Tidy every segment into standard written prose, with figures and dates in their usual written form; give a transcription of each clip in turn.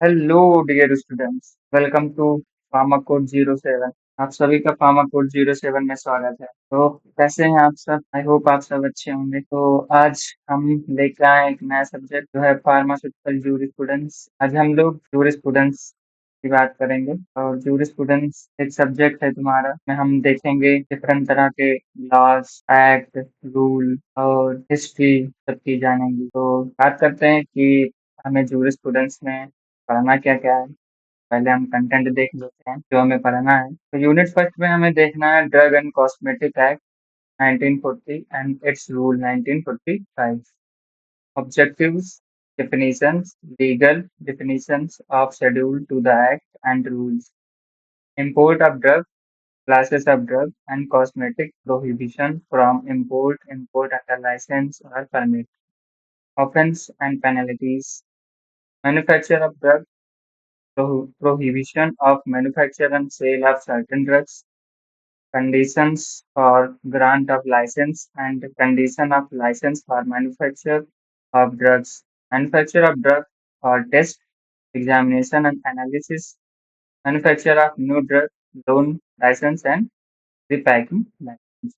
Hello dear students, welcome to pharma code 07। आप सभी का फार्मा कोड 07 में स्वागत है। तो कैसे हैं आप सब? आई होप आप सब अच्छे होंगे। तो आज हम लेकर आए एक नया सब्जेक्ट जो है फार्मास्यूटिकल जूरिस्प्रूडेंस। आज हम लोग जूरिस्प्रूडेंस की बात करेंगे और जूरिस्प्रूडेंस एक सब्जेक्ट है तुम्हारा, में हम देखेंगे डिफरेंट तरह के लॉज, एक्ट, रूल और हिस्ट्री सबकी जानेंगे। तो बात करते हैं कि हमें जूरिस्प्रूडेंस में पढ़ना क्या क्या है। पहले हम कंटेंट देख लेते हैं जो हमें पढ़ना है। तो यूनिट फर्स्ट में हमें देखना है drug and cosmetic act 1940 and it's rule 1945। Objectives, definitions, legal definitions of schedule to the act and rules, import of drug, classes of drug and cosmetic, prohibition from import under license or permit, offense and penalties, manufacture of drug, prohibition of manufacture and sale of certain drugs, conditions for grant of license and condition of license for manufacture of drugs, manufacture of drug for test, examination and analysis, manufacture of new drug, loan license and repacking license।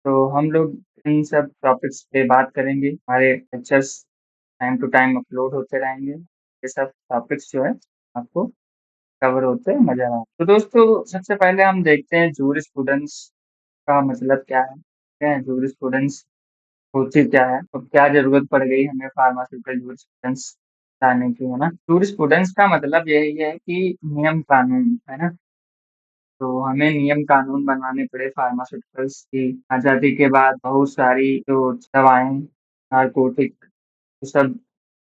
तो हम लोग इन सब topics पे बात करेंगे। हमारे lectures time to time upload होते रहेंगे। ये सब टॉपिक्स जो है आपको कवर होते नजर आए। तो दोस्तों, सबसे पहले हम देखते हैं जूरिस्प्रूडेंस का मतलब क्या है। क्या है जूरिस्प्रूडेंस, होती क्या है और क्या जरूरत पड़ गई हमें फार्मास्यूटिकल जूरिस्प्रूडेंस लाने की, है ना। जूरिस्प्रूडेंस का मतलब यही है कि नियम कानून, है ना। तो हमें नियम कानून बनाने पड़े फार्मास्यूटिकल्स की। आजादी के बाद बहुत सारी जो दवाएं, नारकोटिक, वो सब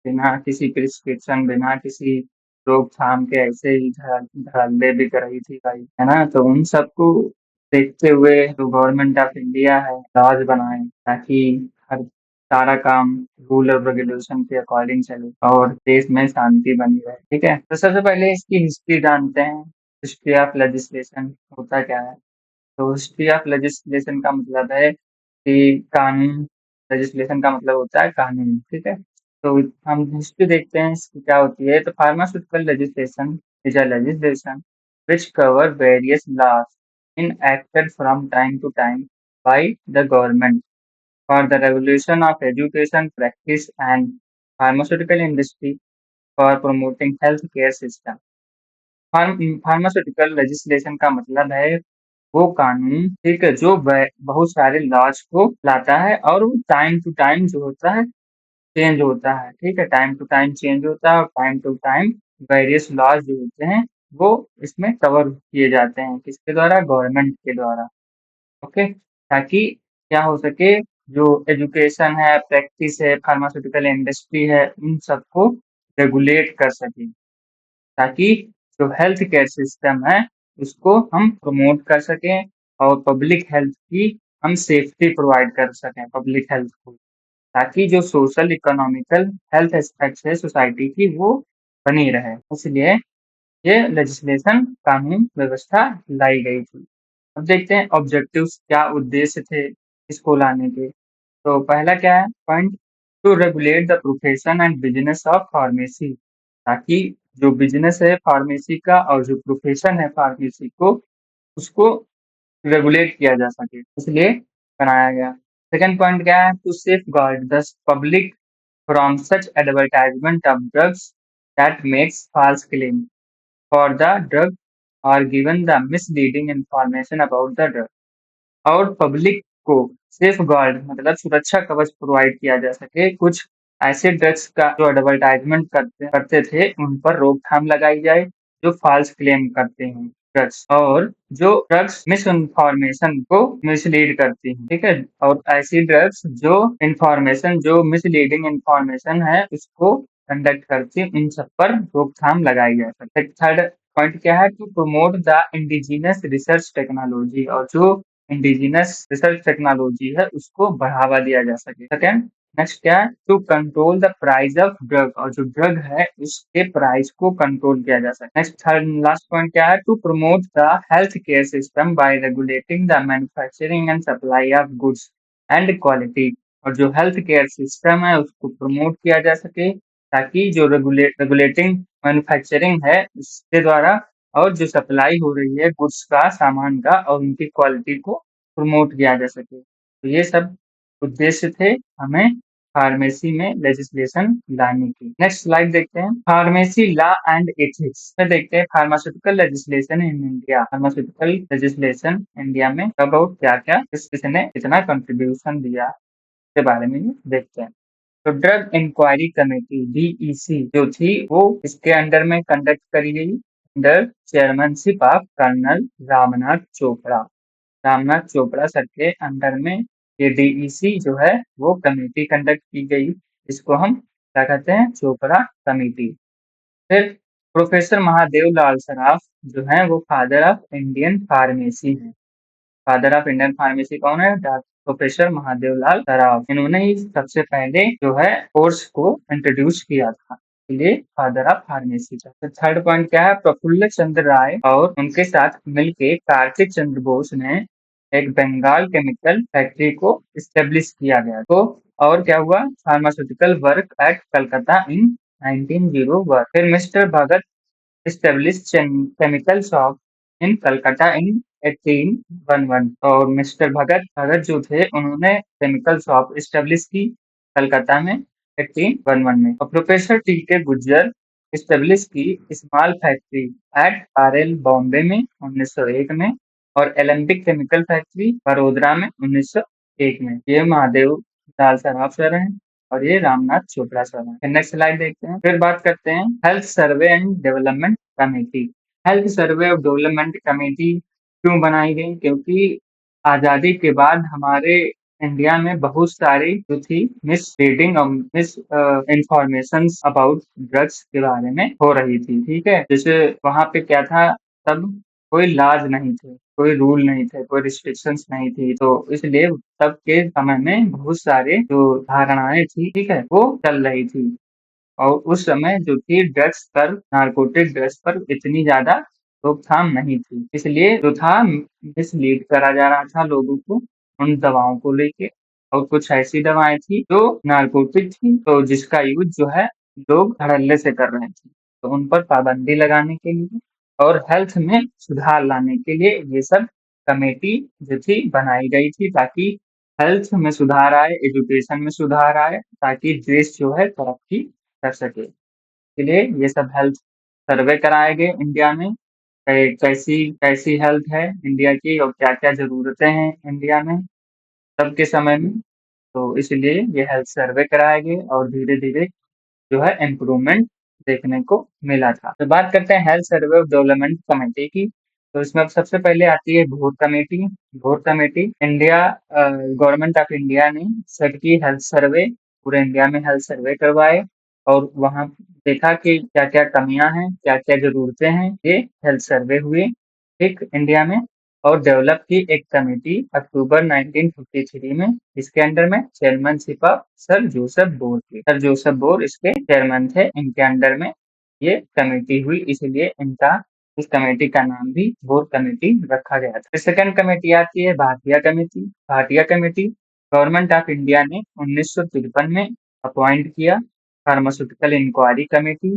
बिना किसी प्रिस्क्रिप्शन, बिना किसी रोकथाम के ऐसे ही धड़ल्ले बिक रही थी भाई, है ना। तो उन सबको देखते हुए जो गवर्नमेंट ऑफ इंडिया है, लॉज बनाए ताकि हर सारा काम रूल और रेगुलेशन के अकॉर्डिंग चले और देश में शांति बनी रहे। ठीक है, तो सबसे पहले इसकी हिस्ट्री जानते हैं। हिस्ट्री ऑफ लेजिस्लेशन होता क्या है। तो हिस्ट्री ऑफ लेजिस्लेशन का मतलब है कि कानून। लेजिस्लेशन का मतलब होता है कानून, ठीक है। तो हम हिस्ट्री देखते हैं इसकी क्या होती है। तो pharmaceutical legislation is a legislation which cover various laws enacted from time to time by the government for the regulation of education, practice and pharmaceutical industry for promoting health care system। Pharmaceutical legislation का मतलब है वो कानून, ठीक है, जो बहुत सारे लॉज को लाता है और वो टाइम टू टाइम जो होता है चेंज होता है। ठीक है, टाइम टू टाइम चेंज होता है और time to time various laws जो होते हैं वो इसमें कवर किए जाते हैं। किसके द्वारा? गवर्नमेंट के द्वारा। ओके, ताकि क्या हो सके, जो एजुकेशन है, प्रैक्टिस है, फार्मास्यूटिकल इंडस्ट्री है, उन सबको रेगुलेट कर सके, ताकि जो हेल्थ केयर सिस्टम है उसको हम प्रमोट कर सकें और पब्लिक हेल्थ की हम सेफ्टी प्रोवाइड कर सकें पब्लिक हेल्थ को, ताकि जो सोशल इकोनॉमिकल हेल्थ एस्पेक्ट्स है सोसाइटी की वो बनी रहे। इसलिए ये लेजिस्लेशन, कानून व्यवस्था लाई गई थी। अब देखते हैं ऑब्जेक्टिव्स, क्या उद्देश्य थे इसको लाने के। तो पहला क्या है point, to regulate the profession and business of pharmacy, ताकि जो बिजनेस है फार्मेसी का और जो प्रोफेशन है फार्मेसी को, उसको रेगुलेट किया जा सके, इसलिए बनाया गया। सेकंड पॉइंट क्या है, to safeguard the public from such advertisement of drugs that makes false claim for the drug और given the misleading information about the drug. और पब्लिक को सेफ गार्ड मतलब सुरक्षा कवच प्रोवाइड किया जा सके, कुछ ऐसे ड्रग्स का जो एडवर्टाइजमेंट करते थे उन पर रोकथाम लगाई जाए जो फॉल्स क्लेम करते हैं ड्रग्स, और जो ड्रग्स मिस इन्फॉर्मेशन को मिसलीड करती हैं। ठीक है, और ऐसी ड्रग्स जो इंफॉर्मेशन, जो मिसलीडिंग इंफॉर्मेशन है उसको कंडक्ट करती हैं, उन सब पर रोकथाम लगाई जा सकती है। थर्ड पॉइंट क्या है, to promote the indigenous research technology, और जो इंडिजिनस रिसर्च टेक्नोलॉजी है उसको बढ़ावा दिया जा सके। सेकेंड, नेक्स्ट क्या है, to control the price of drug, और जो ड्रग है उसके प्राइस को कंट्रोल किया जा सके। नेक्स्ट थर्ड लास्ट पॉइंट क्या है, to promote the health care system by regulating the manufacturing and supply of goods and quality, और जो हेल्थ केयर सिस्टम है उसको प्रमोट किया जा सके ताकि जो रेगुलेटिंग मैन्युफैक्चरिंग है उसके द्वारा और जो सप्लाई हो रही है गुड्स का, सामान का और उनकी क्वालिटी को प्रमोट किया जा सके। तो ये सब उद्देश्य थे हमें फार्मेसी में लेजिस्लेशन लाने की। नेक्स्ट स्लाइड देखते हैं, फार्मेसी लॉ एंड एथिक्स में देखते हैं pharmaceutical legislation in India. Pharmaceutical legislation India में कब और क्या-क्या किसने कितना कंट्रीब्यूशन दिया के बारे में देखते हैं। तो ड्रग इंक्वायरी कमेटी DEC जो थी वो इसके अंडर में कंडक्ट करी गई under chairmanship of colonel Ramnath Chopra. Ramnath Chopra sir के अंडर में ये DEC जो है वो कमेटी कंडक्ट की गई। इसको हम क्या कहते हैं, चोपड़ा कमेटी। फिर प्रोफेसर महादेव लाल सराफ जो है वो फादर ऑफ इंडियन फार्मेसी है। फादर ऑफ इंडियन फार्मेसी कौन है? प्रोफेसर महादेव लाल सराफ। इन्होंने ही सबसे पहले जो है कोर्स को इंट्रोड्यूस किया था, इसलिए फादर ऑफ फार्मेसी का। तो थर्ड पॉइंट क्या है? प्रफुल्ल चंद्र राय और उनके साथ मिलके कार्तिक चंद्र बोस ने एक बंगाल केमिकल फैक्ट्री को इस्टेब्लिश किया गया। तो और क्या हुआ? फार्मास्यूटिकल वर्क एट कलकत्ता इन 1901। फिर mister Bhagat established chemical shop in Calcutta in 1811। और मिस्टर भगत जो थे उन्होंने केमिकल शॉप इस्टेब्लिश की कलकत्ता में 1811 में। और प्रोफेसर टी.के. गुज्जर इस्टेब्लिश की small factory eight RL Bombay में 1901 में और एलम्बिक केमिकल फैक्ट्री बड़ोदरा में 1901 में। ये महादेव लाल सराफ सर हैं और ये रामनाथ चोपड़ा सर हैं। नेक्स्ट स्लाइड देखते हैं। फिर बात करते हैं health survey and development committee. Health survey और डेवलपमेंट कमेटी क्यों बनाई गई? क्योंकि आजादी के बाद हमारे इंडिया में बहुत सारी जो थी मिसलीडिंग और मिस इंफॉर्मेशन अबाउट ड्रग्स के बारे में हो रही थी। ठीक है, जैसे वहां पे क्या था, तब कोई लॉज नहीं थे, कोई रूल नहीं थे, कोई रिस्ट्रिक्शंस नहीं थी। तो इसलिए तब के समय में बहुत सारे जो धारणाएं थी, ठीक है, वो चल रही थी। और उस समय जो थी ड्रग्स पर, नारकोटिक ड्रग्स पर इतनी ज्यादा रोकथाम नहीं थी। इसलिए जो था मिसलीड करा जा रहा था लोगों को उन दवाओं को लेके। और कुछ ऐसी दवाएं थी जो नारकोटिक थी, तो जिसका यूज जो है लोग धड़ल्ले से कर रहे थे। तो उन पर पाबंदी लगाने के लिए और हेल्थ में सुधार लाने के लिए ये सब कमेटी जो थी बनाई गई थी, ताकि हेल्थ में सुधार आए, एजुकेशन में सुधार आए, ताकि देश जो है तरक्की कर सके। इसलिए ये सब हेल्थ सर्वे कराए गए इंडिया में, कैसी कैसी हेल्थ है इंडिया की और क्या क्या जरूरतें हैं इंडिया में तब के समय में। तो इसलिए ये हेल्थ सर्वे कराए गए और धीरे धीरे जो है इम्प्रूवमेंट देखने को मिला था। तो बात करते हैं health survey of development committee की। तो इसमें अब सबसे पहले आती है घोर कमेटी। घोर committee India government of India ने सबकी हेल्थ सर्वे, पूरे इंडिया में हेल्थ सर्वे करवाए और वहां देखा कि क्या क्या कमियां हैं, क्या क्या जरूरतें हैं। ये हेल्थ सर्वे हुए ठीक इंडिया में और डेवलप की एक कमेटी अक्टूबर 1953 में। इसके अंडर में chairmanship of sir Joseph bore की। सर जोसेफ बोर इसके चेयरमैन थे। इनके अंडर में ये कमेटी हुई, इसलिए इनका इस कमेटी का नाम भी बोर कमेटी रखा गया था। सेकंड कमेटी आती है Bhatia committee. Bhatia committee government of India ने 1953 में अपॉइंट किया। Pharmaceutical enquiry committee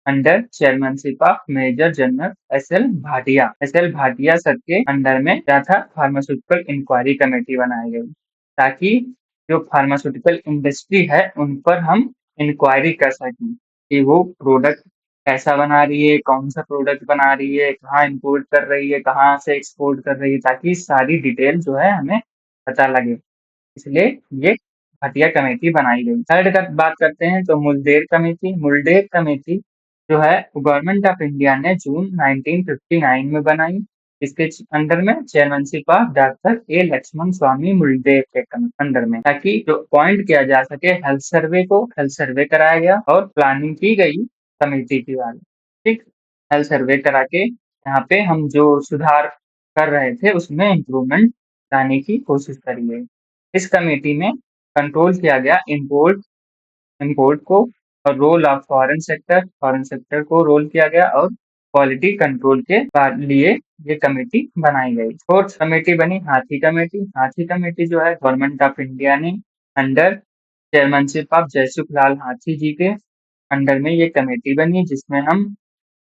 under chairmanship of major general SL Bhatia. SL Bhatia sir के अंडर में क्या था, फार्मास्यूटिकल इंक्वायरी कमेटी बनाई गई, ताकि जो फार्मास्यूटिकल इंडस्ट्री है उन पर हम इंक्वायरी कर सकें कि वो प्रोडक्ट कैसा बना रही है, कौन सा प्रोडक्ट बना रही है, कहाँ इम्पोर्ट कर रही है, कहाँ से एक्सपोर्ट कर रही है, ताकि सारी डिटेल जो है हमें पता लगे। इसलिए ये हटिया कमेटी बनाई गई। थर्ड का बात करते हैं तो मुल्डेर कमेटी। मुल्डेर कमेटी जो है गवर्नमेंट ऑफ इंडिया ने जून 1959 में बनाई। इसके अंडर में chairmanship of doctor A Lakshman Swami Mudaliar के अंडर में, ताकि जो अपॉइंट किया जा सके हेल्थ सर्वे को, हेल्थ सर्वे कराया गया और प्लानिंग की गई कमेटी की वाली। ठीक, हेल्थ सर्वे करा के यहाँ पे हम जो सुधार कर रहे थे उसमें इम्प्रूवमेंट लाने की कोशिश करी गई। इस कमेटी में कंट्रोल किया गया इंपोर्ट को और रोल ऑफ फॉरेन सेक्टर को रोल किया गया और क्वालिटी कंट्रोल के लिए ये कमेटी बनाई गई। फोर्थ कमेटी बनी हाथी कमेटी। हाथी कमेटी जो है गवर्नमेंट ऑफ इंडिया ने अंडर चेयरमैनशिप ऑफ जयसुख लाल हाथी जी के अंडर में ये कमेटी बनी जिसमें हम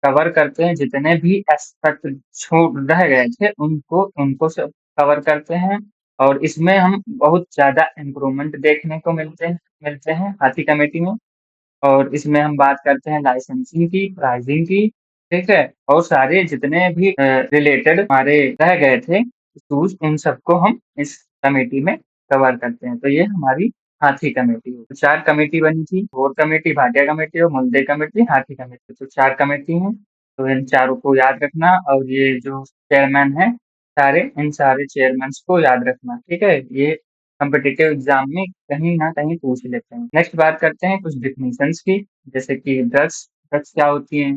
कवर करते हैं जितने भी एस्पेक्ट छूट रह गए थे उनको उनको सब कवर करते हैं। और इसमें हम बहुत ज़्यादा इम्प्रूवमेंट देखने को मिलते हैं हाथी कमेटी में। और इसमें हम बात करते हैं लाइसेंसिंग की, प्राइसिंग की, ठीक है? और सारे जितने भी रिलेटेड हमारे रह गए थे इश्यूज उन सबको हम इस कमेटी में कवर करते हैं। तो ये हमारी हाथी कमेटी है। तो 4 कमेटी बनी थी, कोर कमेटी, भाटिया कमेटी और मुल्दे कमेटी, हाथी कमेटी। तो 4 कमेटी हैं, तो इन चारों को याद रखना और ये जो चेयरमैन है इन सारे चेयरमैन्स को याद रखना, ठीक है? ये कॉम्पिटिटिव एग्जाम में कहीं ना कहीं पूछ लेते हैं। नेक्स्ट बात करते हैं कुछ डिफिनीशंस की, जैसे कि ड्रग्स ड्रग्स क्या होती हैं,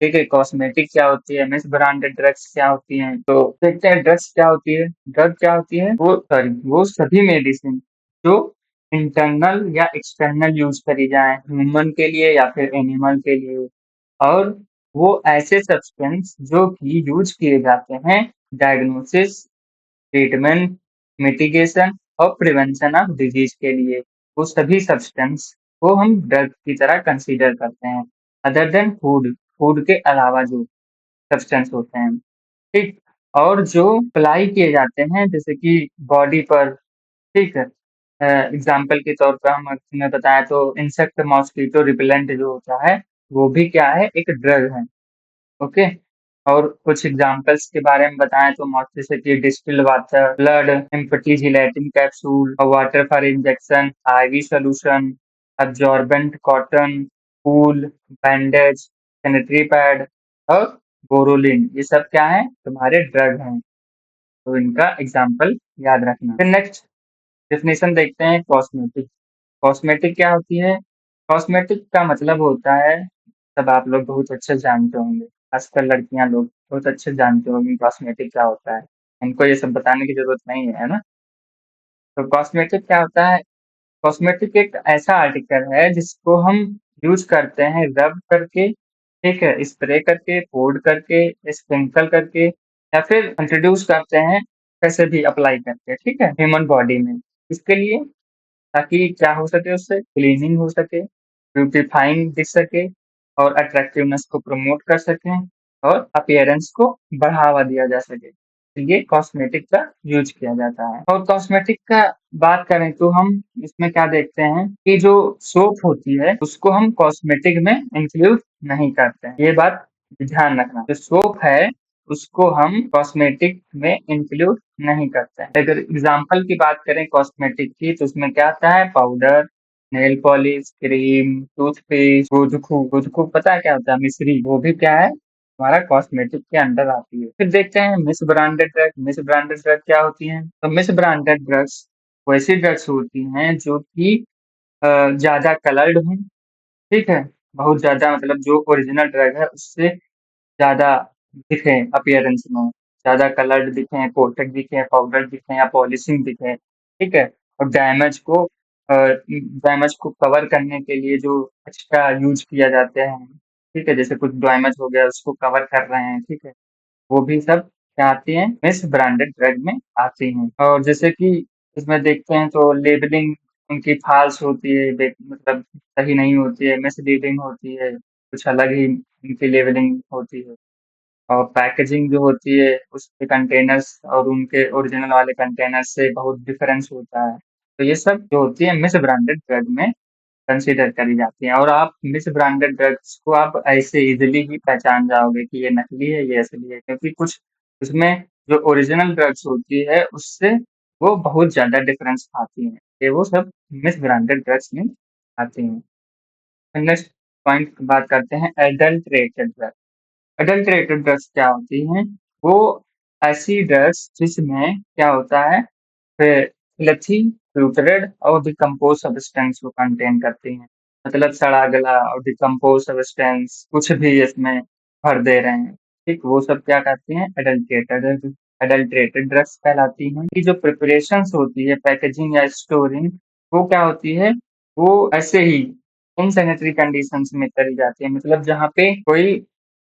ठीक है? कॉस्मेटिक क्या होती है, मिस ब्रांडेड ड्रग्स क्या होती हैं। तो देखते हैं ड्रग्स क्या होती है। ड्रग क्या होती है, वो सभी मेडिसिन जो इंटरनल या एक्सटर्नल यूज करी जाए ह्यूमन के लिए या फिर एनिमल के लिए, और वो ऐसे सब्सटेंस जो कि यूज किए जाते हैं डायग्नोसिस, ट्रीटमेंट, मिटिगेशन और प्रिवेंशन ऑफ डिजीज के लिए, वो सभी सब्सटेंस को हम ड्रग की तरह कंसीडर करते हैं। अदर देन फूड, फूड के अलावा जो सब्सटेंस होते हैं, ठीक? और जो अप्लाई किए जाते हैं जैसे कि बॉडी पर, ठीक है? एग्जाम्पल के तौर पर हमने बताया तो इंसेक्ट मॉस्किटो रिपेलेंट जो होता है वो भी क्या है, एक ड्रग है। ओके। और कुछ एग्जांपल्स के बारे में बताएं तो जैसे कि distilled water, blood, empty gelatin capsule और water for injection, IV solution, absorbent cotton, wool, bandage, sanitary pad और बोरोलिन, ये सब क्या है, तुम्हारे ड्रग हैं। तो इनका एग्जाम्पल याद रखना। फिर नेक्स्ट डेफिनेशन देखते हैं कॉस्मेटिक। कॉस्मेटिक क्या होती है? कॉस्मेटिक का मतलब होता है, सब आप लोग बहुत अच्छे से जानते होंगे, खासकर लड़कियां लोग बहुत अच्छे से जानते होंगे कॉस्मेटिक क्या होता है। उनको ये सब बताने की जरूरत नहीं है ना। तो कॉस्मेटिक क्या होता है? कॉस्मेटिक एक ऐसा आर्टिकल है जिसको हम यूज करते हैं रब करके, ठीक है, स्प्रे करके, पोर्ट करके, स्प्रिंकल करके, या फिर इंट्रोड्यूस करते हैं कैसे भी अप्लाई करके, ठीक है, ह्यूमन बॉडी में। इसके लिए ताकि क्या हो सके, उससे क्लीनिंग हो सके, ब्यूटीफाइंग दिख सके और अट्रैक्टिवनेस को प्रमोट कर सकें और अपीयरेंस को बढ़ावा दिया जा सके। तो ये कॉस्मेटिक का यूज किया जाता है। और कॉस्मेटिक का बात करें तो हम इसमें क्या देखते हैं कि जो सोप होती है उसको हम कॉस्मेटिक में इंक्लूड नहीं करते हैं। ये बात ध्यान रखना, जो सोप है उसको हम कॉस्मेटिक में इंक्लूड नहीं करते हैं। अगर एग्जाम्पल की बात करें कॉस्मेटिक की तो उसमें क्या आता है, powder, nail polish, cream, toothpaste, गुदखू, गुदखू पता है क्या होता है, मिश्री, वो भी क्या है, हमारा कॉस्मेटिक के अंडर आती है। फिर देखते हैं miss branded drug. Miss branded drug क्या होती हैं? तो मिस ब्रांडेड ड्रग्स वैसी ड्रग्स होती हैं जो कि ज्यादा कलर्ड हों, ठीक है, बहुत ज्यादा मतलब जो ओरिजिनल ड्रग है उससे ज़्यादा दिखें अपीयरेंस में, ज़्यादा कलर्ड दिखें, कोटेड दिखें, पाउडर दिखें या पॉलिशिंग दिखे, ठीक है? और डैमेज को कवर करने के लिए जो एक्स्ट्रा यूज़ किया जाते हैं, ठीक है? जैसे कुछ डैमेज हो गया उसको कवर कर रहे हैं, ठीक है? वो भी सब क्या आती हैं, मिस ब्रांडेड ड्रग में आती हैं। और जैसे कि इसमें देखते हैं तो लेबलिंग उनकी फ़ाल्स होती है, मतलब सही नहीं होती है, मिसलीडिंग होती है, कुछ अलग ही उनकी लेबलिंग होती है। और पैकेजिंग जो होती है उसके कंटेनर्स और उनके ओरिजिनल वाले कंटेनर से बहुत डिफरेंस होता है। तो ये सब जो होती है मिस ब्रांडेड ड्रग में कंसीडर करी जाती हैं। और आप मिस ब्रांडेड ड्रग्स को आप ऐसे इजीली ही पहचान जाओगे कि ये नकली है, ये असली है, क्योंकि कुछ उसमें जो ओरिजिनल ड्रग्स होती है उससे वो बहुत ज़्यादा डिफरेंस आती हैं। ये वो सब मिस ब्रांडेड ड्रग्स में आती हैं। नेक्स्ट पॉइंट बात करते हैं एडल्टरेटेड ड्रग। अडल्टरेटेड ड्रग्स क्या होती हैं? वो ऐसी ड्रग्स जिसमें क्या होता है, फ्लेथी, फ्लूटरेड और डिकम्पोज सब्सटेंस को कंटेन करती हैं। मतलब सड़ा गला और डिकम्पोज सब्सटेंस कुछ भी इसमें भर दे रहे हैं, ठीक? वो सब क्या कहती हैं, एडल्टरेटेड एडल्टरेटेड ड्रग्स कहलाती हैं। कि जो प्रिपरेशंस होती है, पैकेजिंग या स्टोरिंग, वो क्या होती है, वो ऐसे ही इनसैनिटरी कंडीशंस में करी जाती है। मतलब जहाँ पे कोई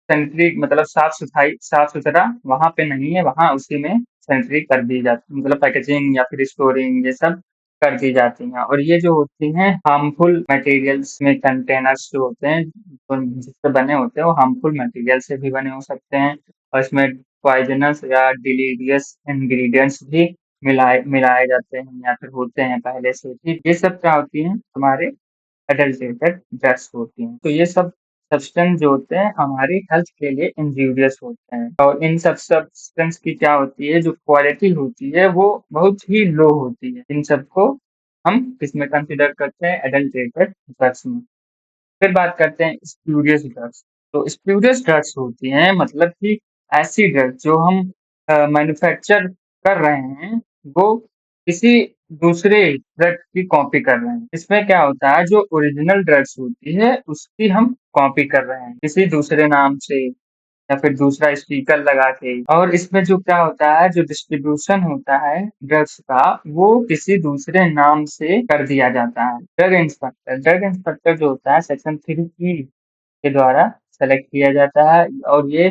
सैनिटरी मतलब साफ-सुथरा वहाँ पे नहीं है, वहाँ उसी में सैनिटरी कर दी जाती है। मतलब पैकेजिंग या फिर स्टोरिंग ये सब कर दी जाती हैं और ये जो होती हैं हार्मफुल मटेरियल्स में कंटेनर्स जो होते हैं जिससे बने होते हैं वो हार्मफुल मटेरियल से भी बने हो सकते हैं और इसमें पॉइजनस या डिलीरियस इंग्रेडिएंट्स भी मिलाए मिलाए जाते हैं या फिर होते हैं पहले से ही। ये सब क्या होती हैं हमारे एडल्टेटेड ड्रग्स होती हैं। तो ये सब सब्सटेंस जो होते हैं हमारी हेल्थ के लिए इंजूरियस होते हैं और इन सब सब्सटेंस की क्या होती है जो क्वालिटी होती है वो बहुत ही लो होती है। इन सबको हम किसमें कंसिडर करते हैं एडल्टेटेड ड्रग्स में। फिर बात करते हैं स्प्यूरियस ड्रग्स। तो स्प्यूरियस ड्रग्स होती हैं मतलब कि ऐसी ड्रग्स जो हम मैन्युफैक्चर कर रहे हैं वो किसी दूसरे ड्रग की कॉपी कर रहे हैं। इसमें क्या होता है जो ओरिजिनल ड्रग्स होती है उसकी हम कॉपी कर रहे हैं किसी दूसरे नाम से या फिर दूसरा स्टिकर लगा के और इसमें जो क्या होता है जो डिस्ट्रीब्यूशन होता है ड्रग्स का वो किसी दूसरे नाम से कर दिया जाता है। ड्रग इंस्पेक्टर जो होता है सेक्शन 3E के द्वारा सेलेक्ट किया जाता है और ये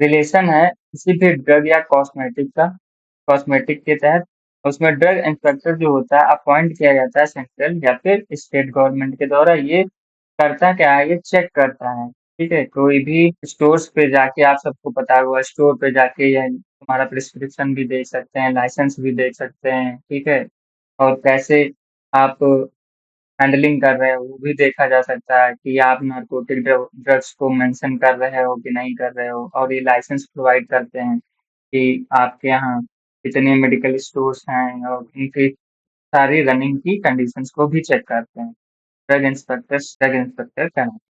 रिलेशन है किसी भी ड्रग या कॉस्मेटिक के तहत। उसमें ड्रग इंस्पेक्टर जो होता है अपॉइंट किया जाता है सेंट्रल या फिर स्टेट गवर्नमेंट के द्वारा। ये करता क्या है ये चेक करता है। ठीक है, कोई भी स्टोर्स पे जाके आप सबको पता होगा स्टोर पे जाके या तुम्हारा प्रिस्क्रिप्शन भी देख सकते हैं, लाइसेंस भी देख सकते हैं, ठीक है? और कैसे आप हैंडलिंग कर रहे हो वो भी देखा जा सकता है कि आप नारकोटिक ड्रग्स को मेंशन कर रहे हो कि नहीं कर रहे हो और ये लाइसेंस प्रोवाइड करते हैं कि आपके यहाँ कितने मेडिकल स्टोर्स हैं और उनकी सारी रनिंग की कंडीशंस को भी चेक करते हैं। ड्रग इंस्पेक्टर कहलाते हैं।